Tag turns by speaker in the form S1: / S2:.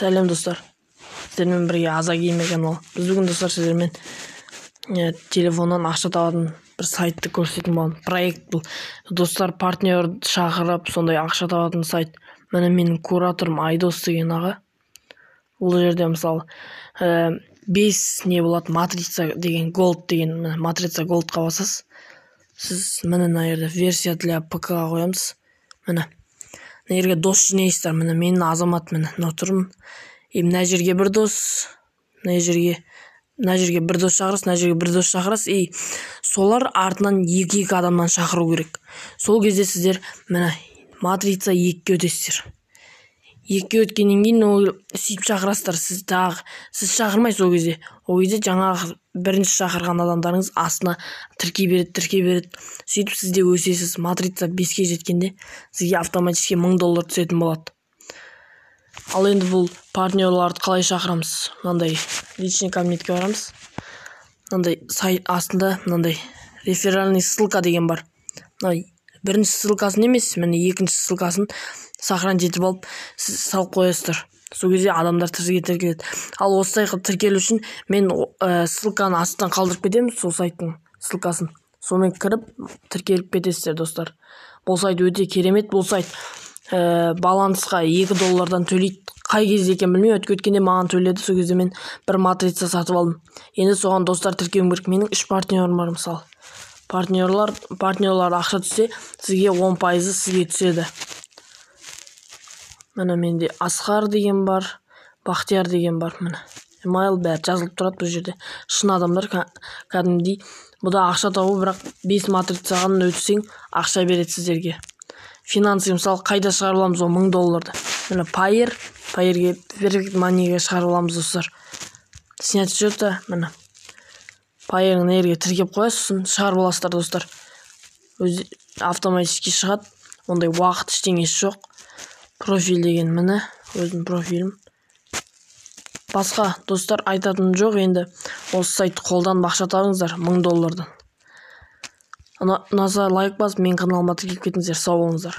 S1: Сәлем достар, сіздермен бірге Аза Геймер каналы. Біз бүгін достар сіздермен телефоннан ақша табатын бір сайтты көрсететін боламын. Проект бұл. Достар партнер шақырып, сондай ақша табатын сайт. Міне менің кураторым Айдос деген аға. Бұл жерде мысалы 5 не болады, матрица деген голд деген, матрица голдқа басасыз. Сіз міне мына жерде версия для ПК-ға қоямыз. Міне мына жерге дос жинайсыздар. Міне менің азамат міне отырмын. Мына жерге бір дос, мына жерге бір дос шақырасыз, мына жерге бір дос шақырасыз. И солар артынан екі адамнан шақыру керек. Сол кезде сіздер міне матрица 2-ге өтесіздер. 2-ге өткеннен кейін ол сөйтіп шақырасыздар. Сіз шақырмайсыз ол кезде. Ол кезде жаңағы бірінші шақырған адамдарыңыз астына тіркей береді. Сөйтіп сіз де өсесіз. Матрица 5-ге жеткенде сізге автоматически $1000 түсетін болады. Ал енді бұл партнерларды қалай шақырамыз? Мынандай личный кабинетке барамыз. Мынандай сайт астында мынандай реферальный ссылка деген бар. Бірінші ссылкасын емес, міне екінші ссылкасын сохранить етіп алып, сіз салып қоясыздар. Сол кезде адамдар сізге тіркеледі. Ал осылай тіркелу үшін мен ссылканы астынан қалдырып кетемін, сол сайттың ссылкасын. Сонымен кіріп тіркеліп кетесіздер достар. Бұл сайт өте керемет. Бұл сайт балансқа $2 төлейді. Қай кезде екен білмеймін, өткенде маған төледі. Сол кезде мен бір матрица сатып алдым. Енді соған достар тіркеуім керек. Менің 3 партнерім бар мысалы. Партнерлар ақша түссе, сізге 10% сізге түседі. Міне менде Асқар деген бар, Бақтияр деген бар. Міне email бәрі жазылып тұрады бұл жерде. Шын адамдар кәдімгідей. Бұда ақша табу, бірақ 5 матрицадан өтсең ақша береді сіздерге. Финансы мысалы қайда шығарып аламыз ол $1000. Міне Payeer'ге Perfect Money'ге шығарып аламыз достар. Снять счета, міне Payeer'ның жерге тіркеп қоясыз, шығарып аласыздар достар. Өзі автоматически шығады. Ондай уақыт ештеңесі жоқ. Профиль деген міне өзім профилім. Басқа достар айтатыным жоқ. Енді осы сайтты қолданып ақша табыңыздар $1000. Ұнаса лайк басып, менің каналыма тіркеліп кетіңіздер. Сау болыңыздар.